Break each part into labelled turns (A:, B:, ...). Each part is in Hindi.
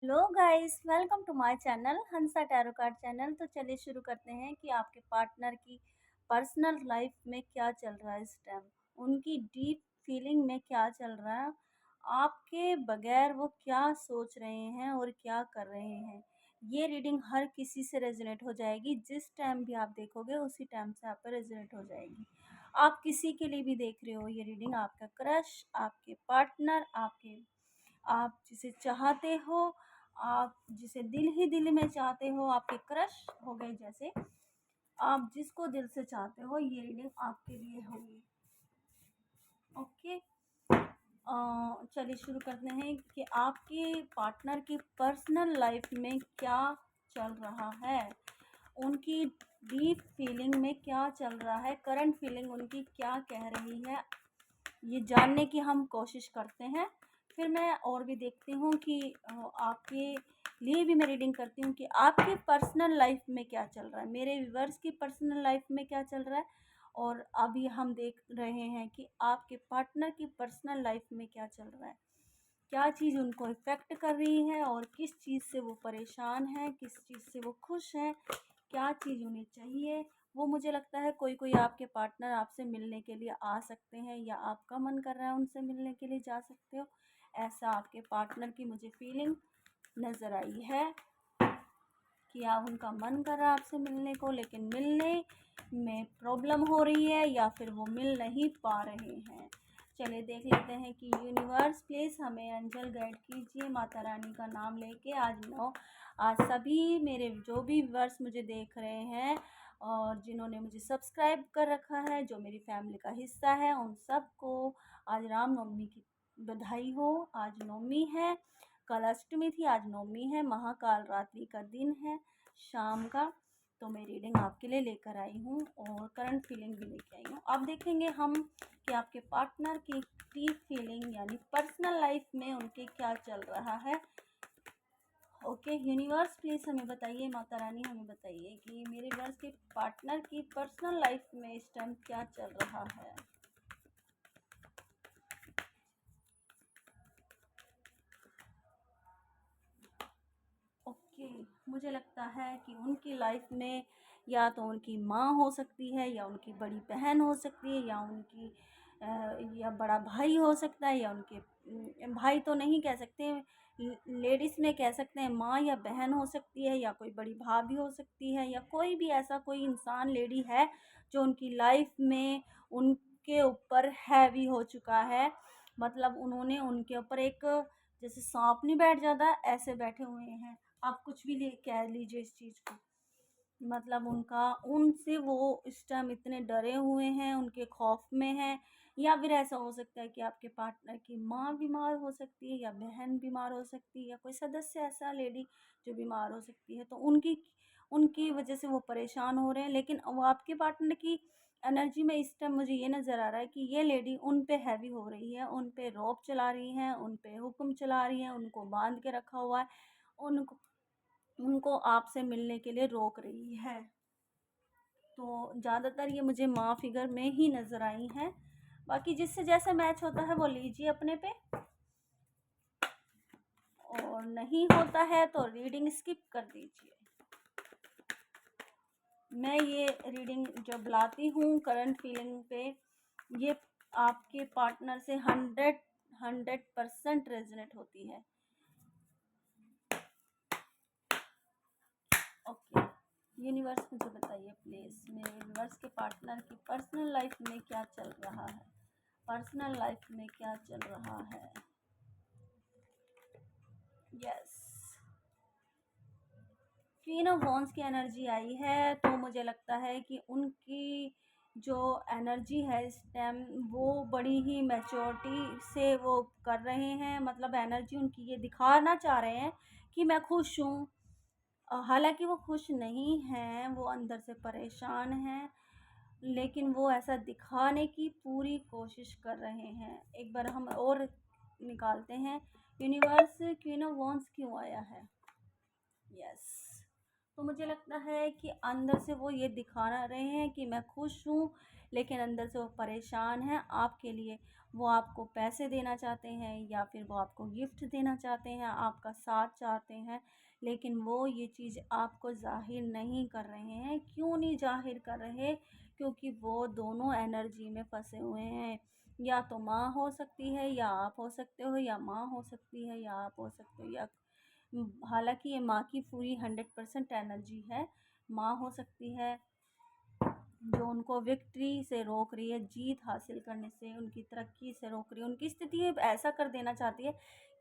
A: Hello guys, welcome to my channel Hansa tarot card channel. तो चलिए शुरू करते हैं कि आपके पार्टनर की पर्सनल लाइफ में क्या चल रहा है इस टाइम, उनकी डीप फीलिंग में क्या चल रहा है, आपके बगैर वो क्या सोच रहे हैं और क्या कर रहे हैं। ये रीडिंग हर किसी से रेजोनेट हो जाएगी। जिस टाइम भी आप देखोगे उसी टाइम से आप पर रेजोनेट हो जाएगी। आप किसी के लिए भी देख रहे हो ये रीडिंग, आपका क्रश, आपके पार्टनर, आप जिसे चाहते हो, आप जिसे दिल ही दिल में चाहते हो, आपके क्रश हो गए जैसे, आप जिसको दिल से चाहते हो ये रीडिंग आपके लिए होगी। ओके, चलिए शुरू करते हैं कि आपके पार्टनर की पर्सनल लाइफ में क्या चल रहा है, उनकी डीप फीलिंग में क्या चल रहा है, करंट फीलिंग उनकी क्या कह रही है, ये जानने की हम कोशिश करते हैं। फिर मैं और भी देखती हूँ कि आपके लिए भी मैं रीडिंग करती हूँ कि आपके पर्सनल लाइफ में क्या चल रहा है, मेरे व्यूअर्स की पर्सनल लाइफ में क्या चल रहा है, और अभी हम देख रहे हैं कि आपके पार्टनर की पर्सनल लाइफ में क्या चल रहा है, क्या चीज़ उनको इफ़ेक्ट कर रही है और किस चीज़ से वो परेशान है, किस चीज़ से वो खुश हैं, क्या चीज़ उन्हें चाहिए। वो मुझे लगता है कोई कोई आपके पार्टनर आपसे मिलने के लिए आ सकते हैं या आपका मन कर रहा है उनसे मिलने के लिए जा सकते हो। ऐसा आपके पार्टनर की मुझे फीलिंग नज़र आई है कि आप उनका मन कर रहा है आपसे मिलने को, लेकिन मिलने में प्रॉब्लम हो रही है या फिर वो मिल नहीं पा रहे हैं। चलिए देख लेते हैं कि यूनिवर्स प्लीज़ हमें एंजल गाइड कीजिए माता रानी का नाम लेके। आज सभी मेरे जो भी व्यूअर्स मुझे देख रहे हैं और जिन्होंने मुझे सब्सक्राइब कर रखा है, जो मेरी फैमिली का हिस्सा है, उन सबको आज रामनवमी की बधाई हो। आज नवमी है, कल अष्टमी थी, आज नवमी है, महाकाल रात्रि का दिन है शाम का। तो मैं रीडिंग आपके लिए लेकर आई हूँ और करंट फीलिंग भी लेके आई हूँ। अब देखेंगे हम कि आपके पार्टनर की डीप फीलिंग यानी पर्सनल लाइफ में उनके क्या चल रहा है। ओके यूनिवर्स प्लीज़ हमें बताइए, माता रानी हमें बताइए कि मेरे व्यूअर्स के पार्टनर की पर्सनल लाइफ में इस टाइम क्या चल रहा है। ओके, मुझे लगता है कि उनकी लाइफ में या तो उनकी माँ हो सकती है या उनकी बड़ी बहन हो सकती है या उनकी या बड़ा भाई हो सकता है या उनके भाई तो नहीं कह सकते, लेडीज़ में कह सकते हैं माँ या बहन हो सकती है या कोई बड़ी भाभी हो सकती है या कोई भी ऐसा कोई इंसान लेडी है जो उनकी लाइफ में उनके ऊपर हैवी हो चुका है। मतलब उन्होंने उनके ऊपर एक, जैसे सांप नहीं बैठ जाता ऐसे बैठे हुए हैं। आप कुछ भी ले कह लीजिए इस चीज़ को। मतलब उनका उनसे वो इस टाइम इतने डरे हुए हैं, उनके खौफ में हैं। या फिर ऐसा हो सकता है कि आपके पार्टनर की माँ बीमार हो सकती है या बहन बीमार हो सकती है या कोई सदस्य ऐसा लेडी जो बीमार हो सकती है, तो उनकी उनकी वजह से वो परेशान हो रहे हैं। लेकिन वो आपके पार्टनर की एनर्जी में इस टाइम मुझे ये नज़र आ रहा है कि ये लेडी उन पे हैवी हो रही है, उन पे रौब चला रही हैं, उन पे हुक्म चला रही हैं, उनको बांध के रखा हुआ है, उनको उनको आपसे मिलने के लिए रोक रही है। तो ज़्यादातर ये मुझे माँ फिगर में ही नज़र आई हैं। बाकी जिससे जैसा मैच होता है वो लीजिए अपने पे, और नहीं होता है तो रीडिंग स्किप कर दीजिए। मैं ये रीडिंग जब लाती हूँ करंट फीलिंग पे, ये आपके पार्टनर से 100% रेजोनेट होती है। ओके यूनिवर्स मुझे बताइए प्लीज़ मेरे यूनिवर्स के पार्टनर की पर्सनल लाइफ में क्या चल रहा है, पर्सनल लाइफ में क्या चल रहा है। यस, क्वीन ऑफ वॉन्ड्स की एनर्जी आई है, तो मुझे लगता है कि उनकी जो एनर्जी है इस टाइम वो बड़ी ही मैच्योरिटी से वो कर रहे हैं। मतलब एनर्जी उनकी ये दिखाना चाह रहे हैं कि मैं खुश हूँ। हालांकि वो खुश नहीं हैं, वो अंदर से परेशान हैं, लेकिन वो ऐसा दिखाने की पूरी कोशिश कर रहे हैं। एक बार हम और निकालते हैं यूनिवर्स, क्वीन ऑफ वॉन्ड्स क्यों आया है। यस, तो मुझे लगता है कि अंदर से वो ये दिखा रहे हैं कि मैं खुश हूँ, लेकिन अंदर से वो परेशान हैं आपके लिए। वो आपको पैसे देना चाहते हैं या फिर वो आपको गिफ्ट देना चाहते हैं, आपका साथ चाहते हैं, लेकिन वो ये चीज़ आपको ज़ाहिर नहीं कर रहे हैं। क्यों नहीं ज़ाहिर कर रहे? क्योंकि वो दोनों एनर्जी में फँसे हुए हैं। या तो माँ हो सकती है या आप हो सकते हो, या माँ हो सकती है या आप हो सकते हो, या हालाँकि ये माँ की पूरी 100% एनर्जी है। माँ हो सकती है जो उनको विक्ट्री से रोक रही है, जीत हासिल करने से, उनकी तरक्की से रोक रही है। उनकी स्थिति ऐसा कर देना चाहती है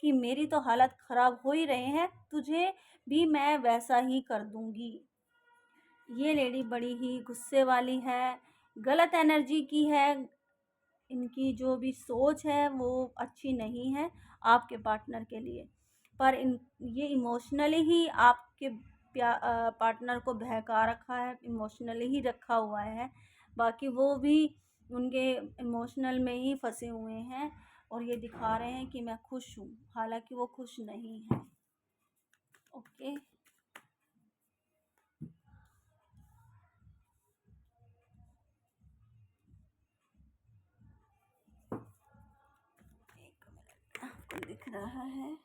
A: कि मेरी तो हालत ख़राब हो ही रहे हैं, तुझे भी मैं वैसा ही कर दूँगी। ये लेडी बड़ी ही गुस्से वाली है, गलत एनर्जी की है। इनकी जो भी सोच है वो अच्छी नहीं है आपके पार्टनर के लिए। पर ये इमोशनली ही आपके पार्टनर को बहका रखा है, इमोशनली ही रखा हुआ है। बाकी वो भी उनके इमोशनल में ही फंसे हुए हैं और ये दिखा रहे हैं कि मैं खुश हूँ, हालांकि वो खुश नहीं है। ओके, एक मिनट, आपको दिख रहा है?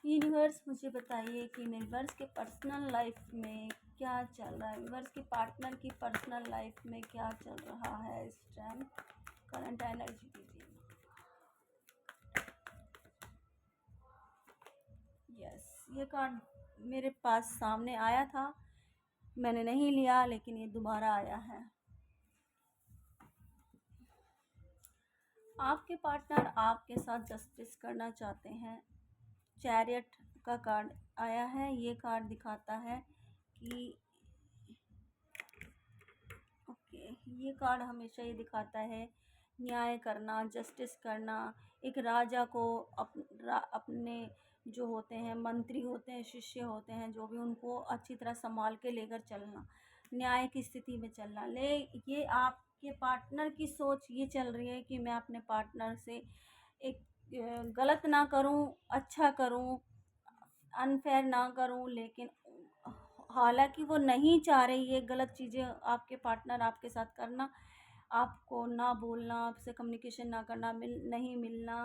A: यूनिवर्स मुझे बताइए कि यूनिवर्स के पर्सनल लाइफ में क्या चल रहा है, यूनिवर्स के पार्टनर की पर्सनल लाइफ में क्या चल रहा है इस टाइम। करंट एनर्जी दीजिए। यस, ये कार्ड मेरे पास सामने आया था, मैंने नहीं लिया, लेकिन ये दोबारा आया है। आपके पार्टनर आपके साथ जस्टिस करना चाहते हैं। चैरियट का कार्ड आया है। ये कार्ड दिखाता है कि ओके, ये कार्ड हमेशा ये दिखाता है न्याय करना, जस्टिस करना। एक राजा को अपने जो होते हैं मंत्री होते हैं, शिष्य होते हैं, जो भी, उनको अच्छी तरह संभाल के लेकर चलना, न्याय की स्थिति में चलना। ये आपके पार्टनर की सोच ये चल रही है कि मैं अपने पार्टनर से एक गलत ना करूं, अच्छा करूं, अनफेयर ना करूं। लेकिन हालांकि वो नहीं चाह रही ये गलत चीज़ें आपके पार्टनर आपके साथ करना, आपको ना बोलना, आपसे कम्युनिकेशन ना करना, नहीं मिलना,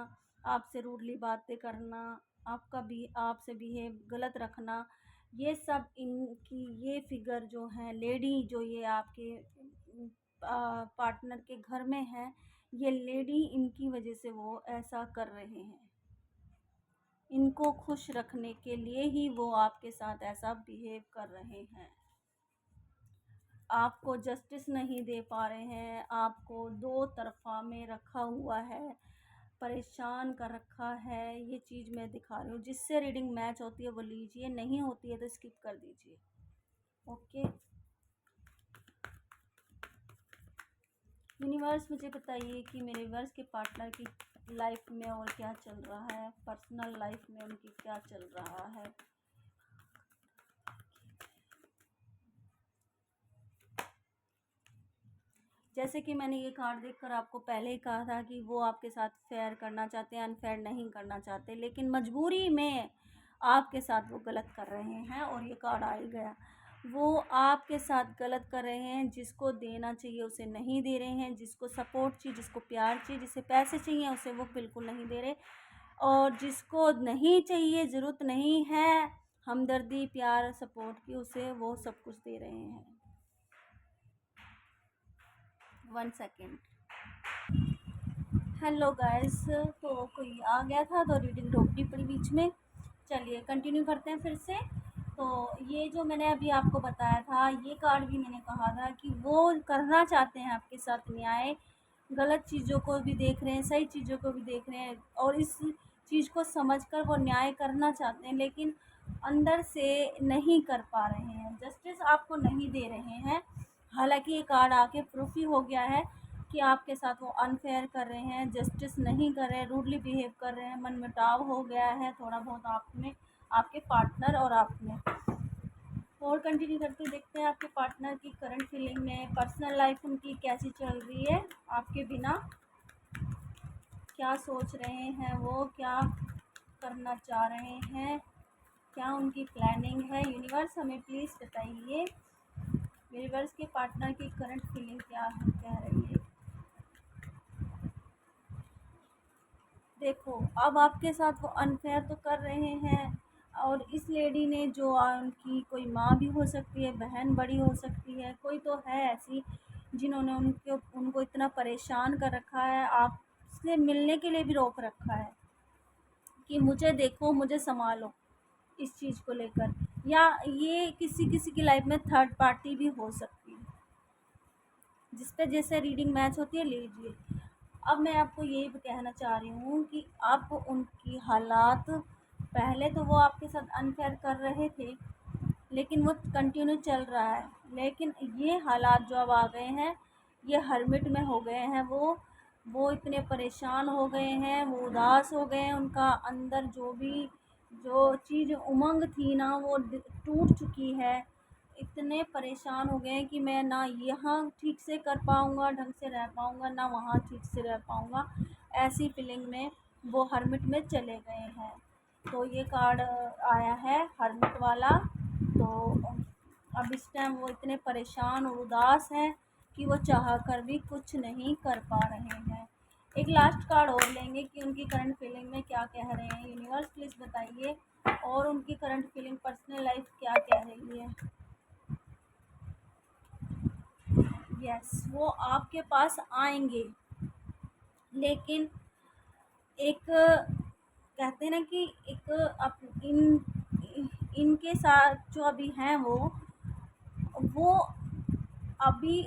A: आपसे रूडली बातें करना, आपका भी आपसे बिहेव गलत रखना। ये सब इनकी ये फिगर जो है, लेडी जो ये आपके पार्टनर के घर में है, ये लेडी इनकी वजह से वो ऐसा कर रहे हैं। इनको खुश रखने के लिए ही वो आपके साथ ऐसा बिहेव कर रहे हैं। आपको जस्टिस नहीं दे पा रहे हैं, आपको दो तरफ़ा में रखा हुआ है, परेशान कर रखा है। ये चीज़ मैं दिखा रही हूँ। जिससे रीडिंग मैच होती है वो लीजिए, नहीं होती है तो स्किप कर दीजिए। ओके, यूनिवर्स मुझे बताइए कि मेरे वर्स के पार्टनर की लाइफ में और क्या चल रहा है, पर्सनल लाइफ में उनकी क्या चल रहा है। जैसे कि मैंने ये कार्ड देखकर आपको पहले ही कहा था कि वो आपके साथ फेयर करना चाहते हैं, अनफेयर नहीं करना चाहते, लेकिन मजबूरी में आपके साथ वो गलत कर रहे हैं और ये कार्ड आ ही गया। वो आपके साथ गलत कर रहे हैं, जिसको देना चाहिए उसे नहीं दे रहे हैं, जिसको सपोर्ट चाहिए, जिसको प्यार चाहिए, जिसे पैसे चाहिए उसे वो बिल्कुल नहीं दे रहे, और जिसको नहीं चाहिए, ज़रूरत नहीं है हमदर्दी, प्यार, सपोर्ट की, उसे वो सब कुछ दे रहे हैं। 1 सेकेंड। हेलो गाइस, तो कोई आ गया था तो रीडिंग रोकनी पड़ी बीच में। चलिए कंटिन्यू करते हैं फिर से। तो ये जो मैंने अभी आपको बताया था, ये कार्ड भी मैंने कहा था कि वो करना चाहते हैं आपके साथ न्याय, गलत चीज़ों को भी देख रहे हैं, सही चीज़ों को भी देख रहे हैं, और इस चीज़ को समझकर वो न्याय करना चाहते हैं, लेकिन अंदर से नहीं कर पा रहे हैं, जस्टिस आपको नहीं दे रहे हैं। हालांकि ये कार्ड आके प्रूफ ही हो गया है कि आपके साथ वो अनफेयर कर रहे हैं, जस्टिस नहीं कर रहे हैं, रूडली बिहेव कर रहे हैं, मनमुटाव हो गया है थोड़ा बहुत आप में, आपके पार्टनर और आप में। और कंटिन्यू करके देखते हैं आपके पार्टनर की करंट फीलिंग में, पर्सनल लाइफ उनकी कैसी चल रही है आपके बिना, क्या सोच रहे हैं वो, क्या करना चाह रहे हैं, क्या उनकी प्लानिंग है? यूनिवर्स हमें प्लीज़ बताइए, यूनिवर्स के पार्टनर की करंट फीलिंग क्या कह रही है? देखो, अब आपके साथ वो अनफेयर तो कर रहे हैं, और इस लेडी ने जो उनकी कोई माँ भी हो सकती है, बहन बड़ी हो सकती है, कोई तो है ऐसी जिन्होंने उनको इतना परेशान कर रखा है, आपसे मिलने के लिए भी रोक रखा है कि मुझे देखो, मुझे सँभालो, इस चीज़ को लेकर। या ये किसी की लाइफ में थर्ड पार्टी भी हो सकती है, जिस पे जैसे रीडिंग मैच होती है, लीजिए। अब मैं आपको यही कहना चाह रही हूँ कि आप उनकी हालात, पहले तो वो आपके साथ अनफेयर कर रहे थे, लेकिन वो कंटिन्यू चल रहा है। लेकिन ये हालात जो अब आ गए हैं, ये हर्मिट में हो गए हैं। वो इतने परेशान हो गए हैं, वो उदास हो गए हैं, उनका अंदर जो चीज़ उमंग थी ना, वो टूट चुकी है। इतने परेशान हो गए हैं कि मैं ना यहाँ ठीक से कर पाऊँगा, ढंग से रह पाऊँगा, ना वहाँ ठीक से रह पाऊँगा। ऐसी फीलिंग में वो हर्मिट में चले गए हैं। तो ये कार्ड आया है हर्मिट वाला। तो अब इस टाइम वो इतने परेशान और उदास हैं कि वो चाह कर भी कुछ नहीं कर पा रहे हैं। एक लास्ट कार्ड और लेंगे कि उनकी करंट फीलिंग में क्या कह रहे हैं। यूनिवर्स प्लीज़ बताइए, और उनकी करंट फीलिंग, पर्सनल लाइफ क्या कह रही है। यस, वो आपके पास आएंगे, लेकिन एक कहते हैं ना कि एक इनके साथ जो अभी हैं वो अभी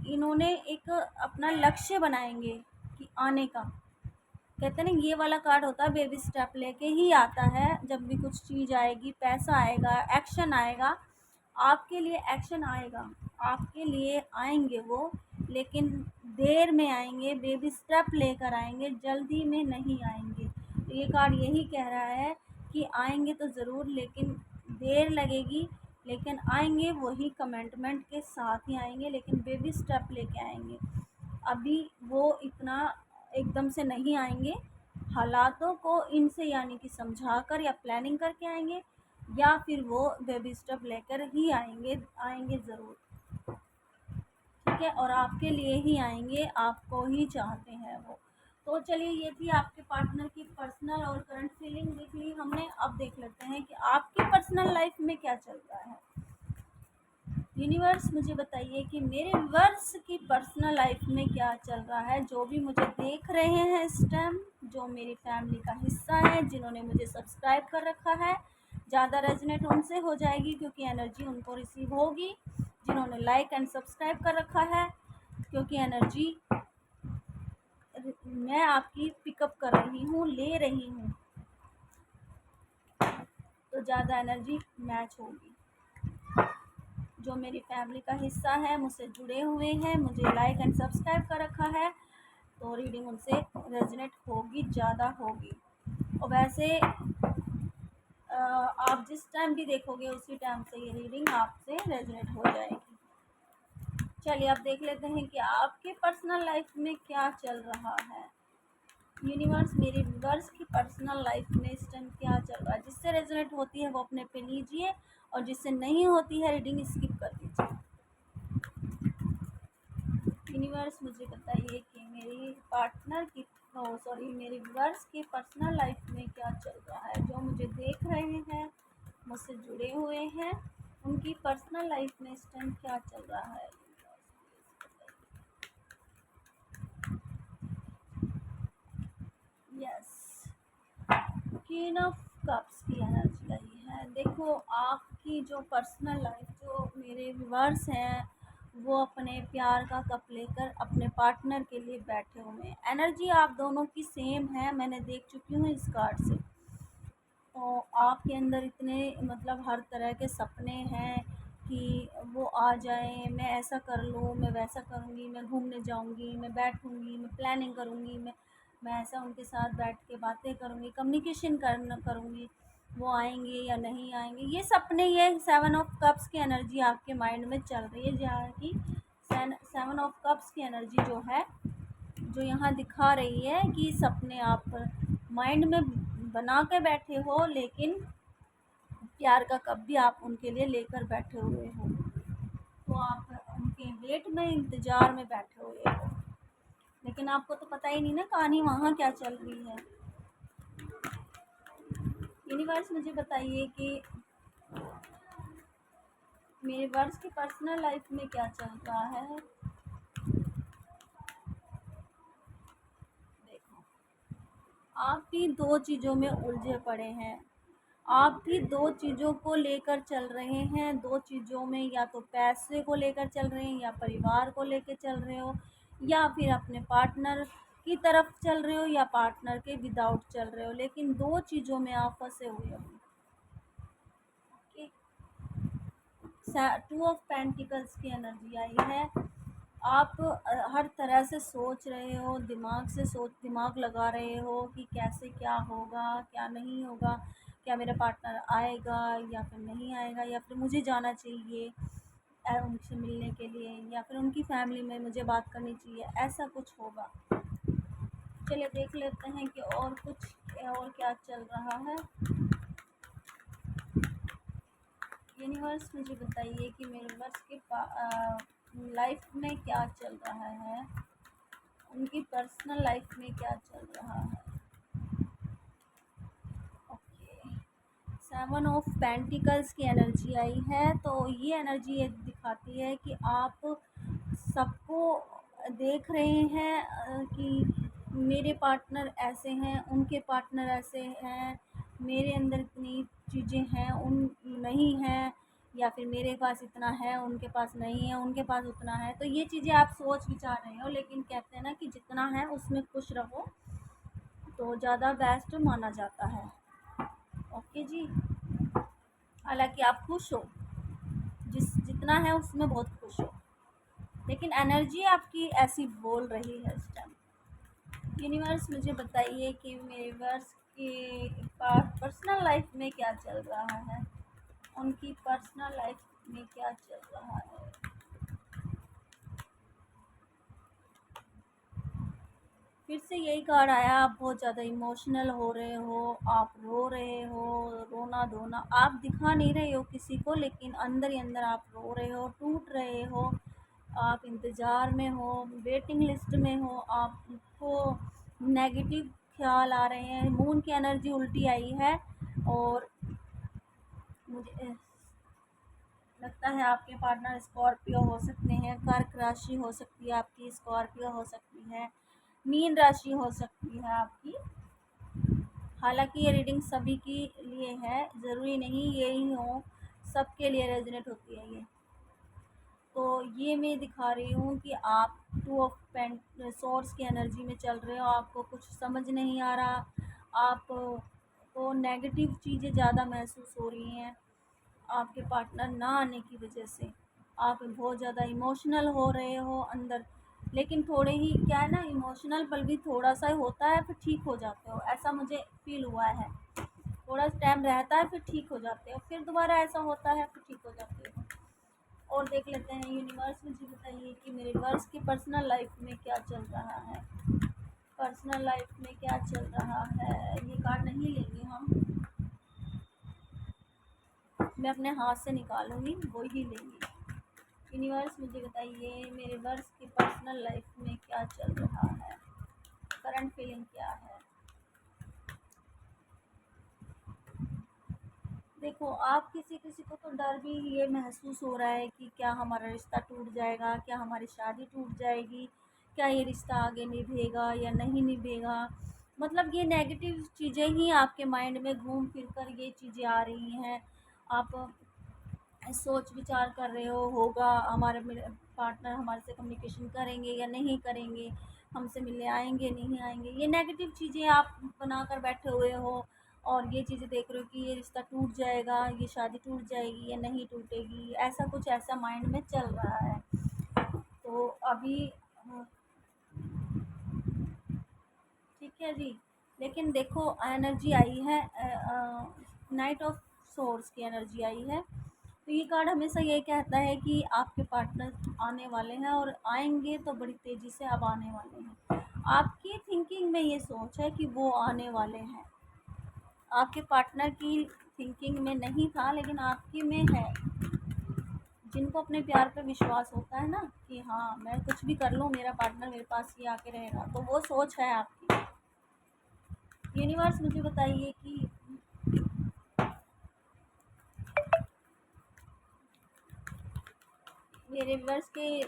A: इन्होंने एक अपना लक्ष्य बनाएंगे कि आने का। कहते हैं ना, ये वाला कार्ड होता है बेबी स्टेप लेके ही आता है। जब भी कुछ चीज़ आएगी, पैसा आएगा, एक्शन आएगा, आपके लिए एक्शन आएगा, आपके लिए आएंगे वो, लेकिन देर में आएंगे, बेबी स्टेप लेकर आएंगे, जल्दी में नहीं आएंगे। तो ये कार्ड यही कह रहा है कि आएंगे तो ज़रूर, लेकिन देर लगेगी, लेकिन आएंगे वही कमिटमेंट के साथ ही आएंगे, लेकिन बेबी स्टेप लेके आएंगे। अभी वो इतना एकदम से नहीं आएंगे, हालातों को इनसे यानी कि समझा कर या प्लानिंग करके आएंगे, या फिर वो बेबी स्टेप लेकर ही आएंगे ज़रूर। ठीक है, और आपके लिए ही आएंगे, आपको ही चाहते हैं वो। तो चलिए, ये थी आपके पार्टनर की पर्सनल और करंट फीलिंग देख ली हमने। अब देख लेते हैं कि आपकी पर्सनल लाइफ में क्या चल रहा है। यूनिवर्स मुझे बताइए कि मेरे व्यूअर्स की पर्सनल लाइफ में क्या चल रहा है। जो भी मुझे देख रहे हैं इस टाइम, जो मेरी फैमिली का हिस्सा है, जिन्होंने मुझे सब्सक्राइब कर रखा है, ज़्यादा रेजोनेट उनसे हो जाएगी क्योंकि एनर्जी उनको रिसीव होगी। जिन्होंने लाइक एंड सब्सक्राइब कर रखा है, क्योंकि एनर्जी मैं आपकी पिकअप कर रही हूँ, ले रही हूँ, तो ज़्यादा एनर्जी मैच होगी। जो मेरी फैमिली का हिस्सा है, मुझसे जुड़े हुए हैं, मुझे लाइक एंड सब्सक्राइब कर रखा है, तो रीडिंग उनसे रेजोनेट होगी, ज़्यादा होगी। और वैसे आप जिस टाइम भी देखोगे, उसी टाइम से ये रीडिंग आपसे रेजोनेट हो जाएगी। चलिए, अब देख लेते हैं कि आपके पर्सनल लाइफ में क्या चल रहा है। यूनिवर्स, मेरे व्यूअर्स की पर्सनल लाइफ में इस टाइम क्या चल रहा है। जिससे रेजोनेट होती है वो अपने पे लीजिए, और जिससे नहीं होती है रीडिंग स्किप कर दीजिए। यूनिवर्स मुझे बताइए कि मेरी पार्टनर की मेरे व्यूअर्स की पर्सनल लाइफ में क्या चल रहा है। जो मुझे देख रहे हैं, मुझसे जुड़े हुए हैं, उनकी पर्सनल लाइफ में इस टाइम क्या चल रहा है। यस, क्वीन ऑफ कप्स की एनर्जी आई है। देखो, आपकी जो पर्सनल लाइफ, जो मेरे व्यूअर्स हैं, वो अपने प्यार का कप लेकर अपने पार्टनर के लिए बैठे हुए हैं। एनर्जी आप दोनों की सेम है, मैंने देख चुकी हूँ इस कार्ड से। तो आपके अंदर इतने मतलब हर तरह के सपने हैं कि वो आ जाएं, मैं ऐसा कर लूँ, मैं वैसा करूँगी, मैं घूमने जाऊँगी, मैं बैठूँगी, मैं प्लानिंग करूँगी, मैं ऐसा उनके साथ बैठ के बातें करूँगी, कम्युनिकेशन करूँगी। वो आएंगे या नहीं आएंगे, ये सपने, ये 7 ऑफ कप्स की एनर्जी आपके माइंड में चल रही है। जहाँ की 7 ऑफ कप्स की एनर्जी जो है, जो यहाँ दिखा रही है कि सपने आप माइंड में बना के बैठे हो, लेकिन प्यार का कप भी आप उनके लिए लेकर बैठे हुए हो। तो आप उनके वेट में, इंतज़ार में बैठे हुए हो, लेकिन आपको तो पता ही नहीं ना कहानी वहाँ क्या चल रही है। यूनिवर्स मुझे बताइए कि मेरे वर्ष की पर्सनल लाइफ में क्या चल रहा है। देखो, आप भी दो चीज़ों में उलझे पड़े हैं। आप भी दो चीज़ों को लेकर चल रहे हैं, दो चीज़ों में, या तो पैसे को लेकर चल रहे हैं, या परिवार को लेकर चल रहे हो, या फिर अपने पार्टनर की तरफ चल रहे हो, या पार्टनर के विदाउट चल रहे हो, लेकिन दो चीज़ों में आप फंसे हुए हो। टू ऑफ पेंटिकल्स की एनर्जी आई है। आप हर तरह से सोच रहे हो, दिमाग लगा रहे हो कि कैसे क्या होगा, क्या नहीं होगा, क्या मेरा पार्टनर आएगा या फिर नहीं आएगा, या फिर मुझे जाना चाहिए उनसे मिलने के लिए, या फिर उनकी फैमिली में मुझे बात करनी चाहिए, ऐसा कुछ होगा। चलिए देख लेते हैं कि और क्या चल रहा है। यूनिवर्स मुझे बताइए कि मेरे वर्ष के लाइफ में क्या चल रहा है, उनकी पर्सनल लाइफ में क्या चल रहा है। ओके, 7 ऑफ पेंटिकल्स की एनर्जी आई है। तो ये एनर्जी ये दिखाती है कि आप सबको देख रहे हैं कि मेरे पार्टनर ऐसे हैं, उनके पार्टनर ऐसे हैं, मेरे अंदर इतनी चीज़ें हैं, उन नहीं हैं, या फिर मेरे पास इतना है, उनके पास नहीं है, उनके पास उतना है। तो ये चीज़ें आप सोच विचार रहे हो, लेकिन कहते हैं ना कि जितना है उसमें खुश रहो तो ज़्यादा बेस्ट माना जाता है। ओके जी, हालांकि आप खुश हो, जितना है उसमें बहुत खुश हो, लेकिन एनर्जी आपकी ऐसी बोल रही है इस टाइम। यूनिवर्स मुझे बताइए कि मेरे वर्ष के पर्सनल लाइफ में क्या चल रहा है, उनकी पर्सनल लाइफ में क्या चल रहा है। फिर से यही कार्ड आया, आप बहुत ज़्यादा इमोशनल हो रहे हो, आप रो रहे हो, रोना धोना आप दिखा नहीं रहे हो किसी को, लेकिन अंदर ही अंदर आप रो रहे हो, टूट रहे हो, आप इंतज़ार में हो, वेटिंग लिस्ट में हो, आपको नेगेटिव ख्याल आ रहे हैं, मून की एनर्जी उल्टी आई है। और मुझे लगता है आपके पार्टनर स्कॉर्पियो हो सकते हैं, कर्क राशि हो सकती है आपकी, स्कॉर्पियो हो सकती है, मीन राशि हो सकती है आपकी। हालांकि ये रीडिंग सभी के लिए है, ज़रूरी नहीं यही हो, सबके लिए रेजोनेट होती है ये। तो ये मैं दिखा रही हूँ कि आप टू ऑफ सोर्स की एनर्जी में चल रहे हो, आपको कुछ समझ नहीं आ रहा, आपको नेगेटिव चीज़ें ज़्यादा महसूस हो रही हैं आपके पार्टनर ना आने की वजह से। आप बहुत ज़्यादा इमोशनल हो रहे हो अंदर, लेकिन थोड़े ही क्या है ना, इमोशनल पल भी थोड़ा सा ही होता है, फिर ठीक हो जाते हो, ऐसा मुझे फील हुआ है। थोड़ा टाइम रहता है, फिर ठीक हो जाते हो, फिर दोबारा ऐसा होता है, फिर ठीक हो जाते हो। और देख लेते हैं यूनिवर्स मुझे बताइए कि मेरे वर्ष की पर्सनल लाइफ में क्या चल रहा है, पर्सनल लाइफ में क्या चल रहा है। ये कार्ड नहीं लेंगे हम, मैं अपने हाथ से निकालूंगी, वो ही लेंगे। यूनिवर्स मुझे बताइए मेरे वर्ष की पर्सनल लाइफ में क्या चल रहा है, करंट फीलिंग क्या है। देखो, आप किसी किसी को तो डर भी ये महसूस हो रहा है कि क्या हमारा रिश्ता टूट जाएगा, क्या हमारी शादी टूट जाएगी, क्या ये रिश्ता आगे निभेगा या नहीं निभेगा। मतलब ये नेगेटिव चीज़ें ही आपके माइंड में घूम फिर कर ये चीज़ें आ रही हैं। आप सोच विचार कर रहे हो, होगा हमारे पार्टनर हमारे से कम्युनिकेशन करेंगे या नहीं करेंगे, हमसे मिलने आएंगे नहीं आएंगे, ये नेगेटिव चीज़ें आप बना कर बैठे हुए हो। और ये चीज़ें देख रहे हो कि ये रिश्ता टूट जाएगा, ये शादी टूट जाएगी या नहीं टूटेगी, ऐसा कुछ ऐसा माइंड में चल रहा है। तो अभी ठीक है जी, लेकिन देखो एनर्जी आई है, नाइट ऑफ सोर्स की एनर्जी आई है। तो ये कार्ड हमेशा ये कहता है कि आपके पार्टनर आने वाले हैं, और आएंगे तो बड़ी तेज़ी से अब आने वाले हैं। आपकी थिंकिंग में ये सोच है कि वो आने वाले हैं, आपके पार्टनर की थिंकिंग में नहीं था लेकिन आपकी में है। जिनको अपने प्यार पे विश्वास होता है ना कि हाँ मैं कुछ भी कर लूँ मेरा पार्टनर मेरे पास ही आके रहेगा, तो वो सोच है आपकी। यूनिवर्स मुझे बताइए कि मेरे व्यूअर्स के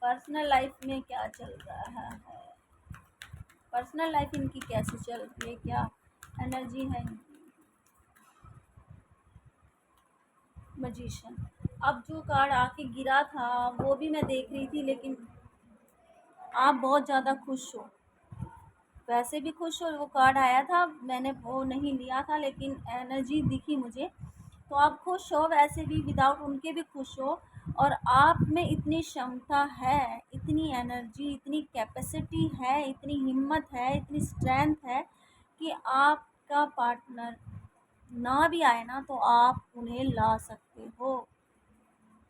A: पर्सनल लाइफ में क्या चल रहा है, पर्सनल लाइफ इनकी कैसे चल रही है, क्या एनर्जी है इनकी। मजिशियन। अब जो कार्ड आके गिरा था वो भी मैं देख रही थी, लेकिन आप बहुत ज़्यादा खुश हो, वैसे भी खुश हो। वो कार्ड आया था मैंने वो नहीं लिया था लेकिन एनर्जी दिखी मुझे, तो आप खुश हो, वैसे भी विदाउट उनके भी खुश हो। और आप में इतनी क्षमता है, इतनी एनर्जी, इतनी कैपेसिटी है, इतनी हिम्मत है, इतनी स्ट्रेंथ है कि आपका पार्टनर ना भी आए ना तो आप उन्हें ला सकते हो।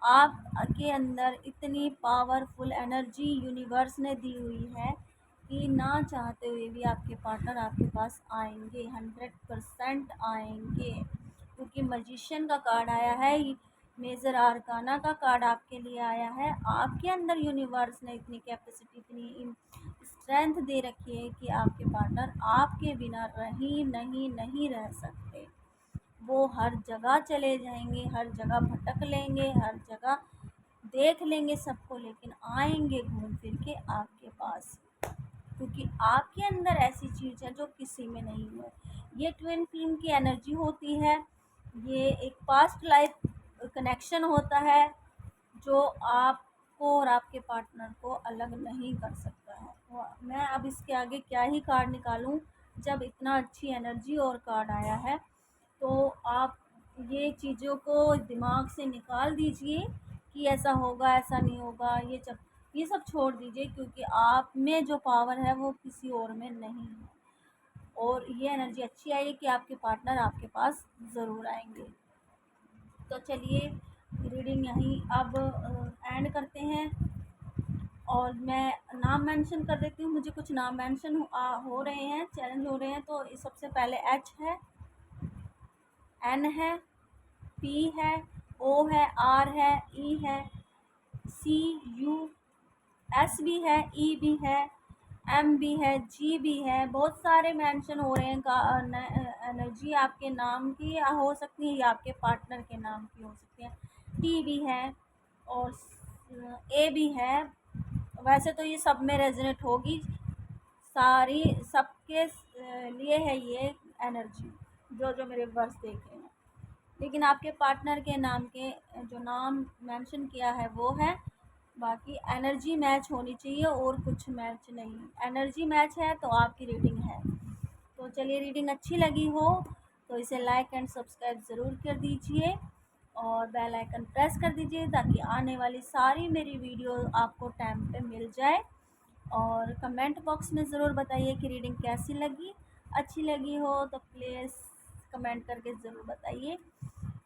A: आप के अंदर इतनी पावरफुल एनर्जी यूनिवर्स ने दी हुई है कि ना चाहते हुए भी आपके पार्टनर आपके पास आएंगे, 100% आएंगे। क्योंकि मजिशियन का कार्ड आया है, मेजर आर्काना का कार्ड आपके लिए आया है। आपके अंदर यूनिवर्स ने इतनी कैपेसिटी, इतनी स्ट्रेंथ दे रखी है कि आपके पार्टनर आपके बिना नहीं रह सकते। वो हर जगह चले जाएंगे, हर जगह भटक लेंगे, हर जगह देख लेंगे सबको, लेकिन आएंगे घूम फिर के आपके पास। क्योंकि आपके अंदर ऐसी चीज़ है जो किसी में नहीं है। ये ट्विन फ्लेम की एनर्जी होती है, ये एक पास्ट लाइफ कनेक्शन होता है जो आपको और आपके पार्टनर को अलग नहीं कर सकता है। मैं अब इसके आगे क्या ही कार्ड निकालूं, जब इतना अच्छी एनर्जी और कार्ड आया है। तो आप ये चीज़ों को दिमाग से निकाल दीजिए कि ऐसा होगा, ऐसा नहीं होगा, ये सब छोड़ दीजिए, क्योंकि आप में जो पावर है वो किसी और में नहीं है। और ये एनर्जी अच्छी आई है कि आपके पार्टनर आपके पास ज़रूर आएंगे। तो चलिए रीडिंग यहीं अब एंड करते हैं। और मैं नाम मेंशन कर देती हूँ, मुझे कुछ नाम मेंशन हो रहे हैं, चैलेंज हो रहे हैं। तो सबसे पहले एच है, एन है, पी है, ओ है, आर है, ई है, सी, यू, एस भी है, ई भी है, एम भी है, जी भी है। बहुत सारे मेंशन हो रहे हैं का एनर्जी आपके नाम की हो सकती है या आपके पार्टनर के नाम की हो सकती है। टी भी है और ए भी है। वैसे तो ये सब में रेजोनेट होगी, सारी सबके लिए है ये एनर्जी जो जो मेरे वर्ड्स देखे हैं। लेकिन आपके पार्टनर के नाम के जो नाम मेंशन किया है वो है। बाकी एनर्जी मैच होनी चाहिए और कुछ मैच नहीं। एनर्जी मैच है तो आपकी रीडिंग है। तो चलिए, रीडिंग अच्छी लगी हो तो इसे लाइक एंड सब्सक्राइब ज़रूर कर दीजिए और बेल आइकन प्रेस कर दीजिए ताकि आने वाली सारी मेरी वीडियो आपको टाइम पे मिल जाए। और कमेंट बॉक्स में ज़रूर बताइए कि रीडिंग कैसी लगी। अच्छी लगी हो तो प्लीज़ कमेंट करके ज़रूर बताइए।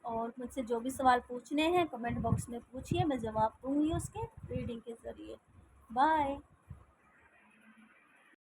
A: और मुझसे जो भी सवाल पूछने हैं कमेंट बॉक्स में पूछिए, मैं जवाब दूँगी उसके रीडिंग के ज़रिए। बाय।